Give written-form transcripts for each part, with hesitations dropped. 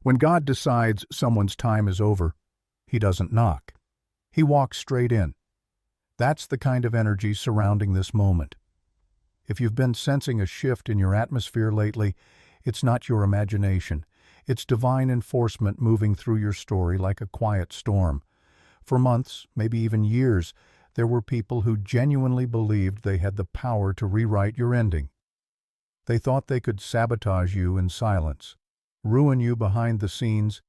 When God decides someone's time is over, He doesn't knock. He walks straight in. That's the kind of energy surrounding this moment. If you've been sensing a shift in your atmosphere lately, it's not your imagination. It's divine enforcement moving through your story like a quiet storm. For months, maybe even years, there were people who genuinely believed they had the power to rewrite your ending. They thought they could sabotage you in silence, ruin you behind the scenes,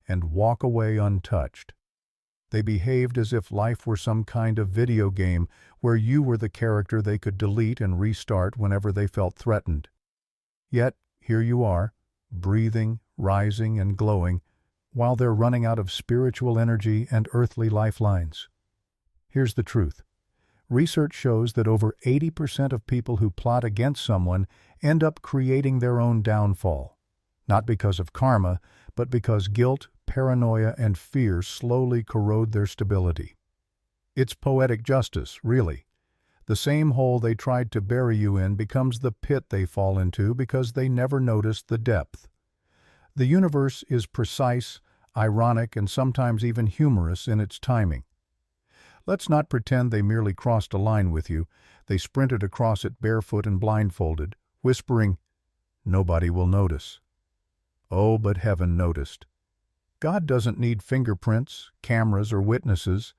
and walk away untouched. They behaved as if life were some kind of video game where you were the character they could delete and restart whenever they felt threatened. Yet, here you are, breathing, rising, and glowing, while they're running out of spiritual energy and earthly lifelines. Here's the truth. Research shows that over 80% of people who plot against someone end up creating their own downfall. Not because of karma, but because guilt, paranoia, and fear slowly corrode their stability. It's poetic justice, really. The same hole they tried to bury you in becomes the pit they fall into because they never noticed the depth. The universe is precise, ironic, and sometimes even humorous in its timing. Let's not pretend they merely crossed a line with you. They sprinted across it barefoot and blindfolded, whispering, "Nobody will notice." Oh, but heaven noticed. God doesn't need fingerprints, cameras, or witnesses.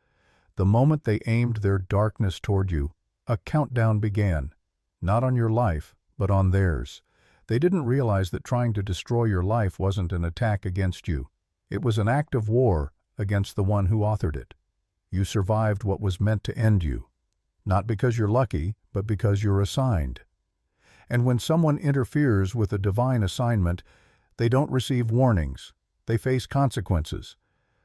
The moment they aimed their darkness toward you, a countdown began, not on your life, but on theirs. They didn't realize that trying to destroy your life wasn't an attack against you. It was an act of war against the one who authored it. You survived what was meant to end you, not because you're lucky, but because you're assigned. And when someone interferes with a divine assignment, they don't receive warnings. They face consequences.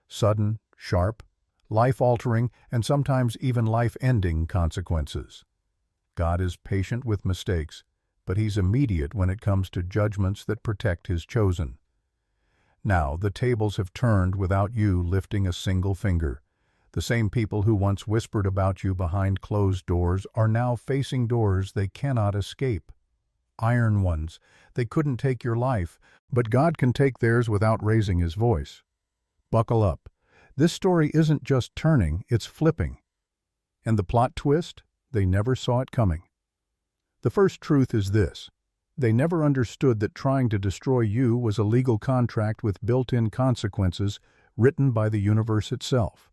Sudden, sharp, life-altering, and sometimes even life-ending consequences. God is patient with mistakes, but He's immediate when it comes to judgments that protect His chosen. Now, the tables have turned without you lifting a single finger. The same people who once whispered about you behind closed doors are now facing doors they cannot escape. Iron ones. They couldn't take your life, but God can take theirs without raising His voice. Buckle up. This story isn't just turning, it's flipping. And the plot twist? They never saw it coming. The first truth is this. They never understood that trying to destroy you was a legal contract with built-in consequences written by the universe itself.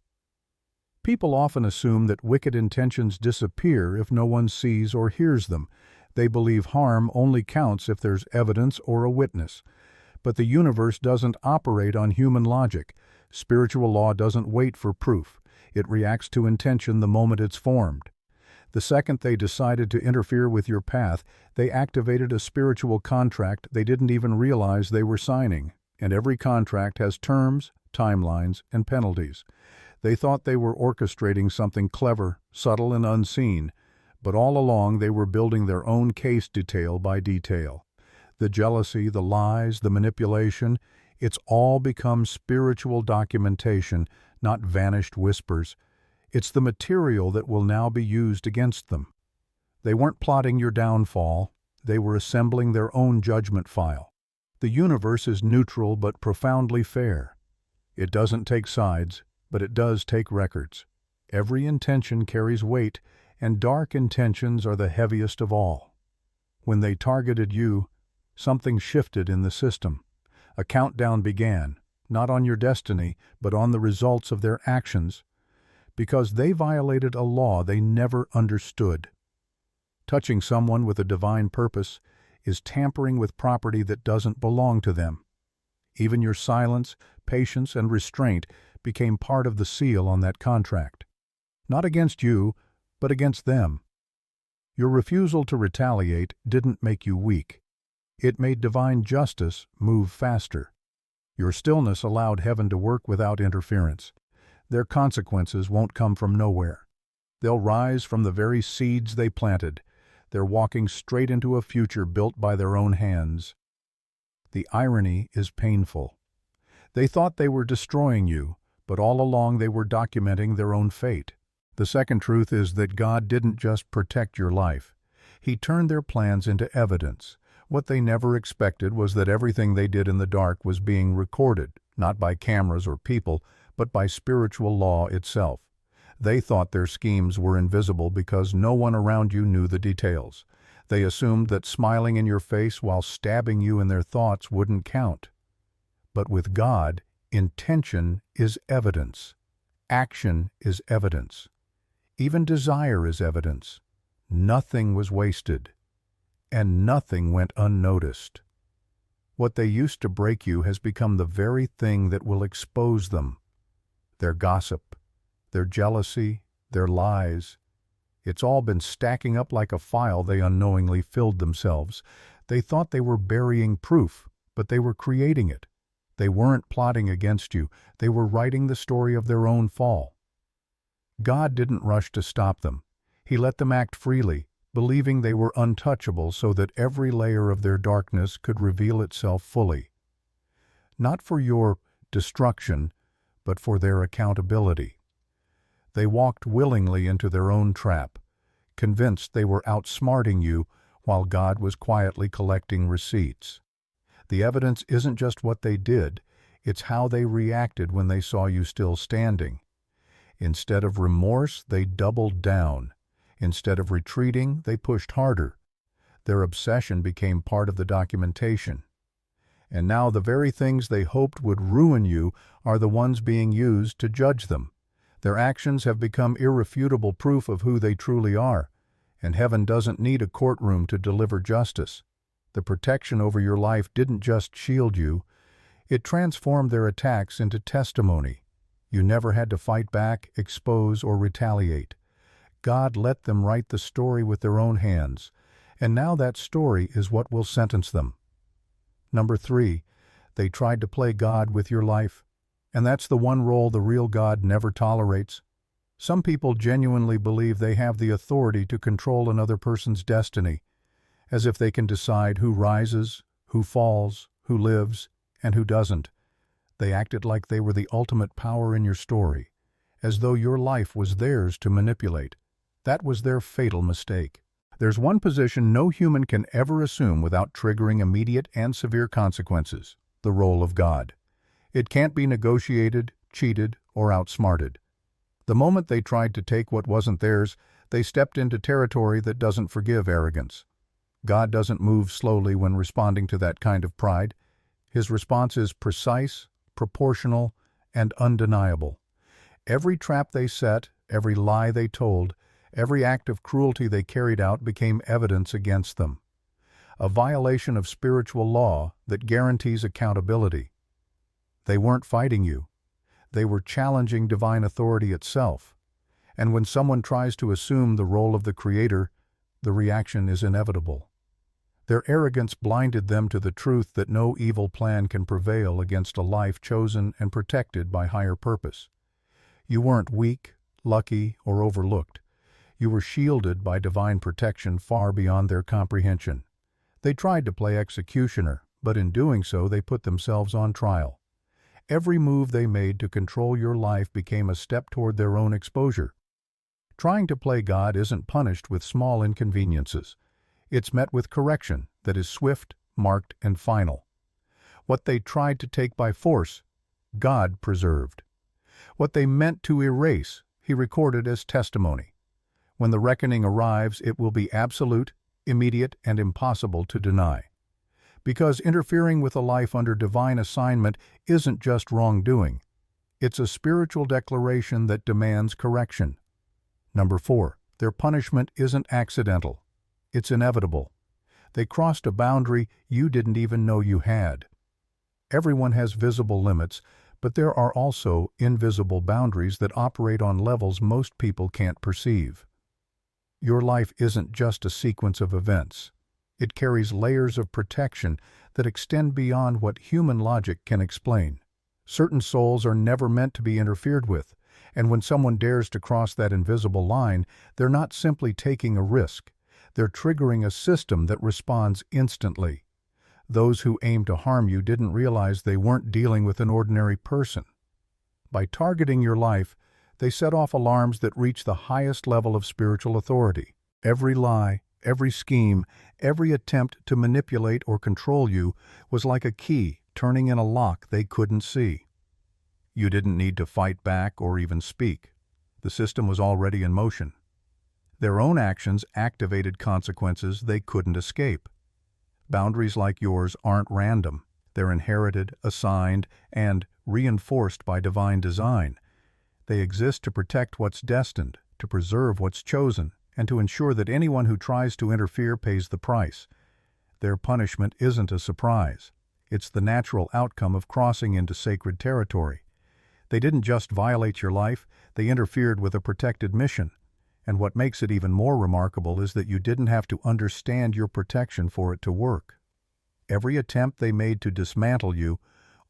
People often assume that wicked intentions disappear if no one sees or hears them. They believe harm only counts if there's evidence or a witness. But the universe doesn't operate on human logic. Spiritual law doesn't wait for proof. It reacts to intention the moment it's formed. The second they decided to interfere with your path, they activated a spiritual contract they didn't even realize they were signing. And every contract has terms, timelines, and penalties. They thought they were orchestrating something clever, subtle, and unseen, but all along they were building their own case detail by detail. The jealousy, the lies, the manipulation, it's all become spiritual documentation, not vanished whispers. It's the material that will now be used against them. They weren't plotting your downfall, they were assembling their own judgment file. The universe is neutral but profoundly fair. It doesn't take sides, but it does take records. Every intention carries weight, and dark intentions are the heaviest of all. When they targeted you, something shifted in the system. A countdown began, not on your destiny, but on the results of their actions, because they violated a law they never understood. Touching someone with a divine purpose is tampering with property that doesn't belong to them. Even your silence, patience, and restraint became part of the seal on that contract. Not against you, but against them. Your refusal to retaliate didn't make you weak. It made divine justice move faster. Your stillness allowed heaven to work without interference. Their consequences won't come from nowhere. They'll rise from the very seeds they planted. They're walking straight into a future built by their own hands. The irony is painful. They thought they were destroying you, but all along they were documenting their own fate. The second truth is that God didn't just protect your life. He turned their plans into evidence. What they never expected was that everything they did in the dark was being recorded, not by cameras or people, but by spiritual law itself. They thought their schemes were invisible because no one around you knew the details. They assumed that smiling in your face while stabbing you in their thoughts wouldn't count. But with God, intention is evidence. Action is evidence. Even desire is evidence. Nothing was wasted, and nothing went unnoticed. What they used to break you has become the very thing that will expose them. Their gossip, their jealousy, their lies. It's all been stacking up like a file they unknowingly filled themselves. They thought they were burying proof, but they were creating it. They weren't plotting against you. They were writing the story of their own fall. God didn't rush to stop them. He let them act freely, believing they were untouchable so that every layer of their darkness could reveal itself fully. Not for your destruction, but for their accountability. They walked willingly into their own trap, convinced they were outsmarting you while God was quietly collecting receipts. The evidence isn't just what they did, it's how they reacted when they saw you still standing. Instead of remorse, they doubled down. Instead of retreating, they pushed harder. Their obsession became part of the documentation. And now the very things they hoped would ruin you are the ones being used to judge them. Their actions have become irrefutable proof of who they truly are, and heaven doesn't need a courtroom to deliver justice. The protection over your life didn't just shield you, it transformed their attacks into testimony. You never had to fight back, expose, or retaliate. God let them write the story with their own hands, and now that story is what will sentence them. Number 3, they tried to play God with your life, and that's the one role the real God never tolerates. Some people genuinely believe they have the authority to control another person's destiny, as if they can decide who rises, who falls, who lives, and who doesn't. They acted like they were the ultimate power in your story, as though your life was theirs to manipulate. That was their fatal mistake. There's one position no human can ever assume without triggering immediate and severe consequences: the role of God. It can't be negotiated, cheated, or outsmarted. The moment they tried to take what wasn't theirs, they stepped into territory that doesn't forgive arrogance. God doesn't move slowly when responding to that kind of pride. His response is precise, proportional, and undeniable. Every trap they set, every lie they told, every act of cruelty they carried out became evidence against them. A violation of spiritual law that guarantees accountability. They weren't fighting you. They were challenging divine authority itself. And when someone tries to assume the role of the Creator, the reaction is inevitable. Their arrogance blinded them to the truth that no evil plan can prevail against a life chosen and protected by higher purpose. You weren't weak, lucky, or overlooked. You were shielded by divine protection far beyond their comprehension. They tried to play executioner, but in doing so they put themselves on trial. Every move they made to control your life became a step toward their own exposure. Trying to play God isn't punished with small inconveniences. It's met with correction that is swift, marked, and final. What they tried to take by force, God preserved. What they meant to erase, He recorded as testimony. When the reckoning arrives, it will be absolute, immediate, and impossible to deny. Because interfering with a life under divine assignment isn't just wrongdoing. It's a spiritual declaration that demands correction. Number 4, their punishment isn't accidental. It's inevitable. They crossed a boundary you didn't even know you had. Everyone has visible limits, but there are also invisible boundaries that operate on levels most people can't perceive. Your life isn't just a sequence of events. It carries layers of protection that extend beyond what human logic can explain. Certain souls are never meant to be interfered with, and when someone dares to cross that invisible line, they're not simply taking a risk. They're triggering a system that responds instantly. Those who aim to harm you didn't realize they weren't dealing with an ordinary person. By targeting your life, they set off alarms that reach the highest level of spiritual authority. Every lie, every scheme, every attempt to manipulate or control you was like a key turning in a lock they couldn't see. You didn't need to fight back or even speak. The system was already in motion. Their own actions activated consequences they couldn't escape. Boundaries like yours aren't random. They're inherited, assigned, and reinforced by divine design. They exist to protect what's destined, to preserve what's chosen, and to ensure that anyone who tries to interfere pays the price. Their punishment isn't a surprise. It's the natural outcome of crossing into sacred territory. They didn't just violate your life, they interfered with a protected mission. And what makes it even more remarkable is that you didn't have to understand your protection for it to work. Every attempt they made to dismantle you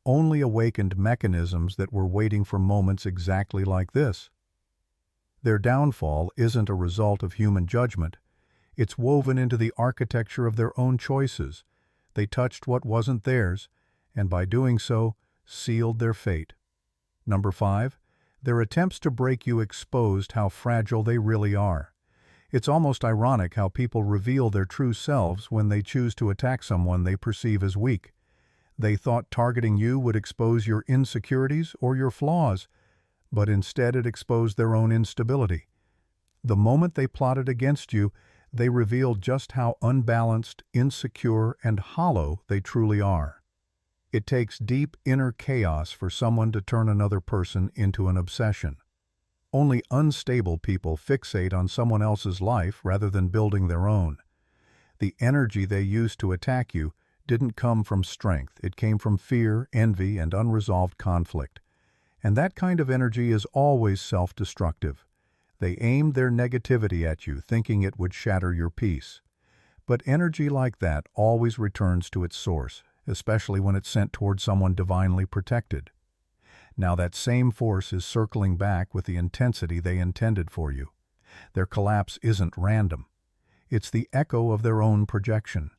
only awakened mechanisms that were waiting for moments exactly like this. Their downfall isn't a result of human judgment. It's woven into the architecture of their own choices. They touched what wasn't theirs, and by doing so, sealed their fate. Number 5, their attempts to break you exposed how fragile they really are. It's almost ironic how people reveal their true selves when they choose to attack someone they perceive as weak. They thought targeting you would expose your insecurities or your flaws, but instead it exposed their own instability. The moment they plotted against you, they revealed just how unbalanced, insecure, and hollow they truly are. It takes deep inner chaos for someone to turn another person into an obsession. Only unstable people fixate on someone else's life rather than building their own. The energy they used to attack you didn't come from strength. It came from fear, envy, and unresolved conflict. And that kind of energy is always self-destructive. They aimed their negativity at you, thinking it would shatter your peace. But energy like that always returns to its source, especially when it's sent toward someone divinely protected. Now that same force is circling back with the intensity they intended for you. Their collapse isn't random. It's the echo of their own projection.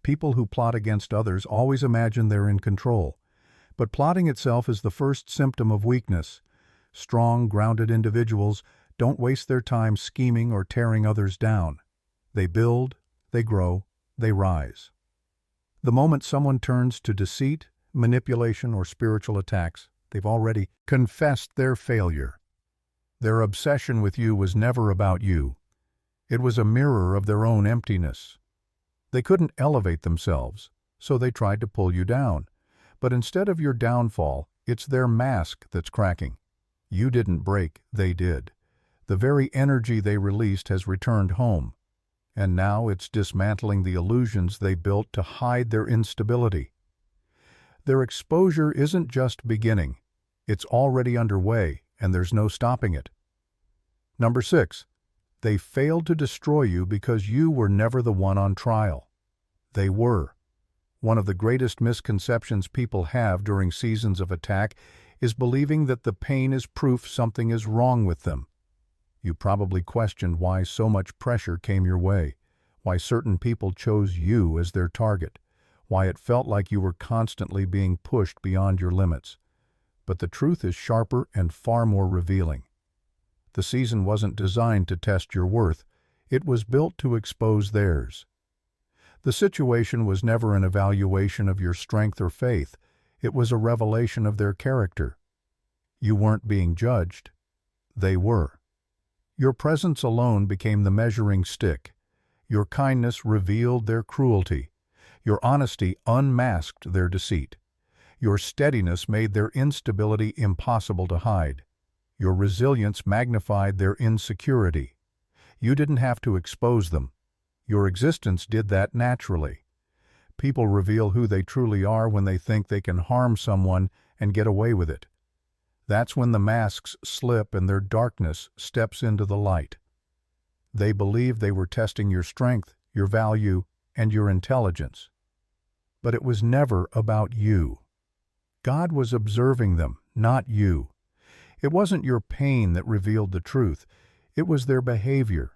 People who plot against others always imagine they're in control. But plotting itself is the first symptom of weakness. Strong, grounded individuals don't waste their time scheming or tearing others down. They build, they grow, they rise. The moment someone turns to deceit, manipulation, or spiritual attacks, they've already confessed their failure. Their obsession with you was never about you. It was a mirror of their own emptiness. They couldn't elevate themselves, so they tried to pull you down. But instead of your downfall, it's their mask that's cracking. You didn't break, they did. The very energy they released has returned home. And now it's dismantling the illusions they built to hide their instability. Their exposure isn't just beginning. It's already underway, and there's no stopping it. Number 6, they failed to destroy you because you were never the one on trial. They were. One of the greatest misconceptions people have during seasons of attack is believing that the pain is proof something is wrong with them. You probably questioned why so much pressure came your way, why certain people chose you as their target, why it felt like you were constantly being pushed beyond your limits. But the truth is sharper and far more revealing. The season wasn't designed to test your worth. It was built to expose theirs. The situation was never an evaluation of your strength or faith. It was a revelation of their character. You weren't being judged. They were. Your presence alone became the measuring stick. Your kindness revealed their cruelty. Your honesty unmasked their deceit. Your steadiness made their instability impossible to hide. Your resilience magnified their insecurity. You didn't have to expose them. Your existence did that naturally. People reveal who they truly are when they think they can harm someone and get away with it. That's when the masks slip and their darkness steps into the light. They believed they were testing your strength, your value, and your intelligence. But it was never about you. God was observing them, not you. It wasn't your pain that revealed the truth. It was their behavior.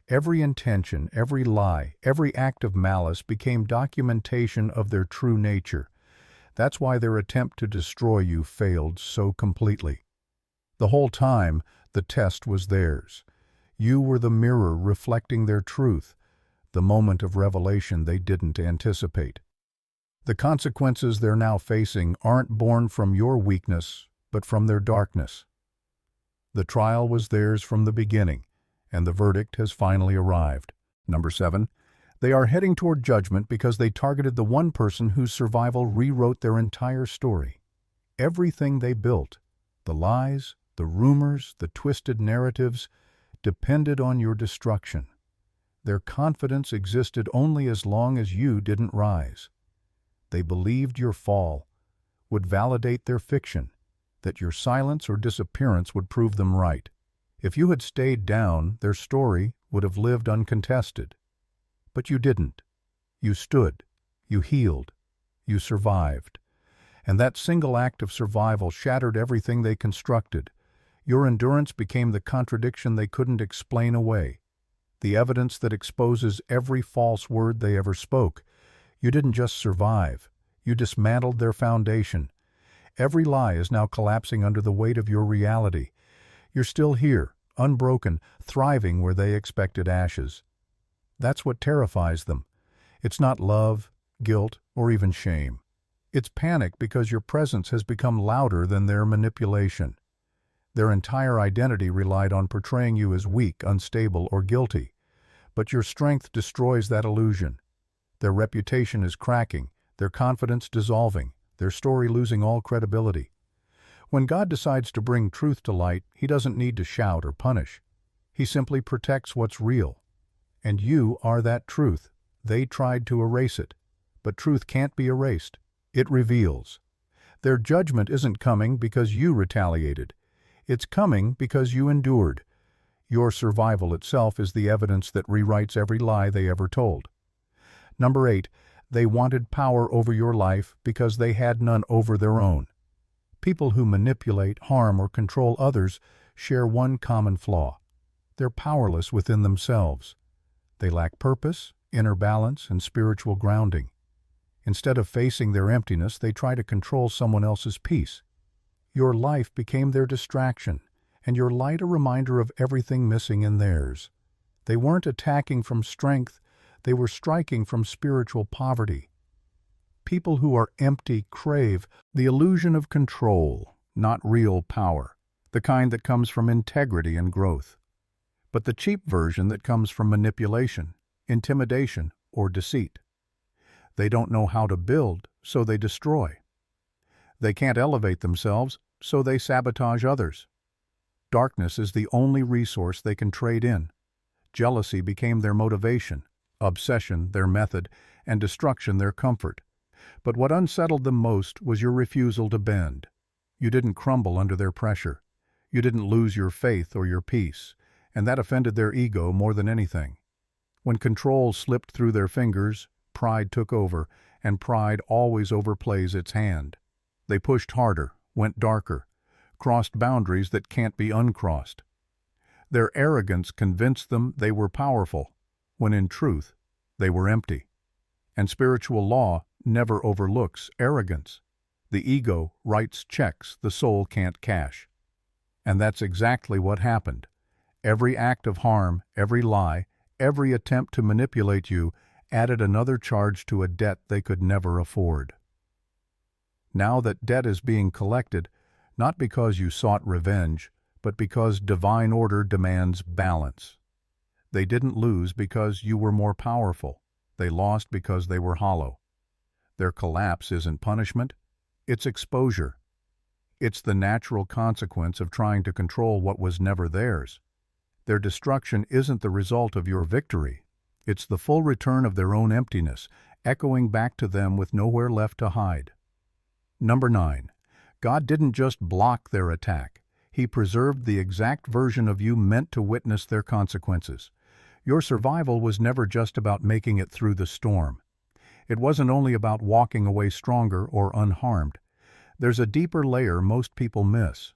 Every intention, every lie, every act of malice became documentation of their true nature. That's why their attempt to destroy you failed so completely. The whole time, the test was theirs. You were the mirror reflecting their truth, the moment of revelation they didn't anticipate. The consequences they're now facing aren't born from your weakness, but from their darkness. The trial was theirs from the beginning, and the verdict has finally arrived. Number 7. They are heading toward judgment because they targeted the one person whose survival rewrote their entire story. Everything they built, the lies, the rumors, the twisted narratives, depended on your destruction. Their confidence existed only as long as you didn't rise. They believed your fall would validate their fiction, that your silence or disappearance would prove them right. If you had stayed down, their story would have lived uncontested. But you didn't. You stood, you healed, you survived. And that single act of survival shattered everything they constructed. Your endurance became the contradiction they couldn't explain away, the evidence that exposes every false word they ever spoke. You didn't just survive, you dismantled their foundation. Every lie is now collapsing under the weight of your reality. You're still here, unbroken, thriving where they expected ashes. That's what terrifies them. It's not love, guilt, or even shame. It's panic because your presence has become louder than their manipulation. Their entire identity relied on portraying you as weak, unstable, or guilty. But your strength destroys that illusion. Their reputation is cracking, their confidence dissolving, their story losing all credibility. When God decides to bring truth to light, He doesn't need to shout or punish. He simply protects what's real. And you are that truth. They tried to erase it. But truth can't be erased. It reveals. Their judgment isn't coming because you retaliated. It's coming because you endured. Your survival itself is the evidence that rewrites every lie they ever told. Number 8, they wanted power over your life because they had none over their own. People who manipulate, harm, or control others share one common flaw. They're powerless within themselves. They lack purpose, inner balance, and spiritual grounding. Instead of facing their emptiness, they try to control someone else's peace. Your life became their distraction, and your light a reminder of everything missing in theirs. They weren't attacking from strength, they were striking from spiritual poverty. People who are empty crave the illusion of control, not real power, the kind that comes from integrity and growth, but the cheap version that comes from manipulation, intimidation, or deceit. They don't know how to build, so they destroy. They can't elevate themselves, so they sabotage others. Darkness is the only resource they can trade in. Jealousy became their motivation, obsession their method, and destruction their comfort. But what unsettled them most was your refusal to bend. You didn't crumble under their pressure. You didn't lose your faith or your peace, and that offended their ego more than anything. When control slipped through their fingers, pride took over, and pride always overplays its hand. They pushed harder, went darker, crossed boundaries that can't be uncrossed. Their arrogance convinced them they were powerful, when in truth, they were empty. And spiritual law never overlooks arrogance. The ego writes checks the soul can't cash. And that's exactly what happened. Every act of harm, every lie, every attempt to manipulate you added another charge to a debt they could never afford. Now that debt is being collected, not because you sought revenge, but because divine order demands balance. They didn't lose because you were more powerful. They lost because they were hollow. Their collapse isn't punishment, it's exposure. It's the natural consequence of trying to control what was never theirs. Their destruction isn't the result of your victory. It's the full return of their own emptiness, echoing back to them with nowhere left to hide. Number 9. God didn't just block their attack. He preserved the exact version of you meant to witness their consequences. Your survival was never just about making it through the storm. It wasn't only about walking away stronger or unharmed. There's a deeper layer most people miss.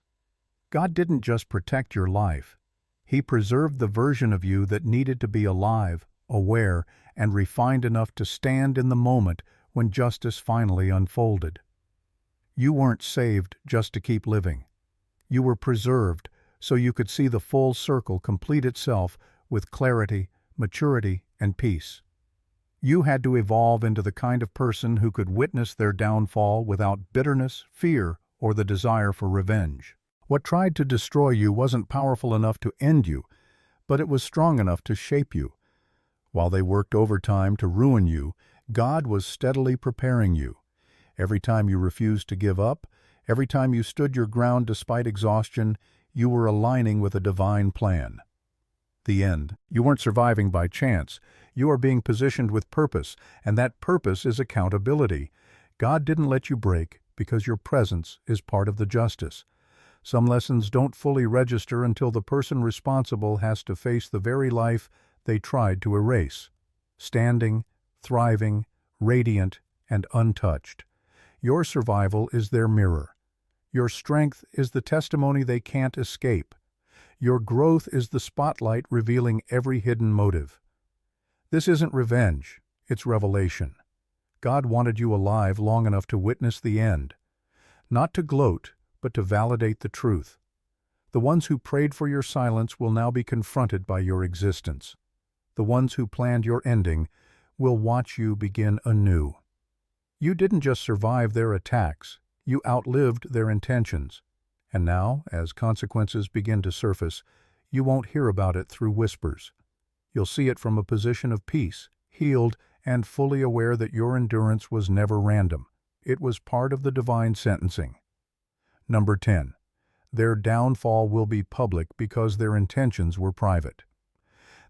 God didn't just protect your life. He preserved the version of you that needed to be alive, aware, and refined enough to stand in the moment when justice finally unfolded. You weren't saved just to keep living. You were preserved so you could see the full circle complete itself with clarity, maturity, and peace. You had to evolve into the kind of person who could witness their downfall without bitterness, fear, or the desire for revenge. What tried to destroy you wasn't powerful enough to end you, but it was strong enough to shape you. While they worked overtime to ruin you, God was steadily preparing you. Every time you refused to give up, every time you stood your ground despite exhaustion, you were aligning with a divine plan. The end. You weren't surviving by chance. You are being positioned with purpose, and that purpose is accountability. God didn't let you break because your presence is part of the justice. Some lessons don't fully register until the person responsible has to face the very life they tried to erase. Standing, thriving, radiant, and untouched. Your survival is their mirror. Your strength is the testimony they can't escape. Your growth is the spotlight revealing every hidden motive. This isn't revenge, it's revelation. God wanted you alive long enough to witness the end. Not to gloat, but to validate the truth. The ones who prayed for your silence will now be confronted by your existence. The ones who planned your ending will watch you begin anew. You didn't just survive their attacks, you outlived their intentions. And now, as consequences begin to surface, you won't hear about it through whispers. You'll see it from a position of peace, healed, and fully aware that your endurance was never random. It was part of the divine sentencing. Number 10. Their downfall will be public because their intentions were private.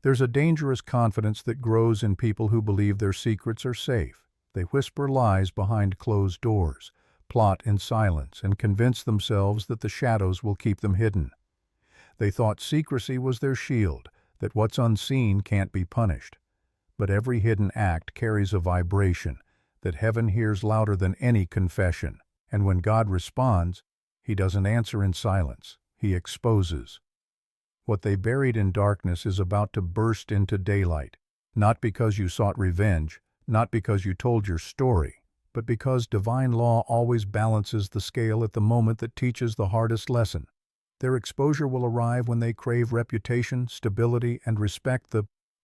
There's a dangerous confidence that grows in people who believe their secrets are safe. They whisper lies behind closed doors, plot in silence, and convince themselves that the shadows will keep them hidden. They thought secrecy was their shield, that what's unseen can't be punished. But every hidden act carries a vibration that heaven hears louder than any confession. And when God responds, He doesn't answer in silence, He exposes. What they buried in darkness is about to burst into daylight, not because you sought revenge, not because you told your story, but because divine law always balances the scale at the moment that teaches the hardest lesson. Their exposure will arrive when they crave reputation, stability, and respect, the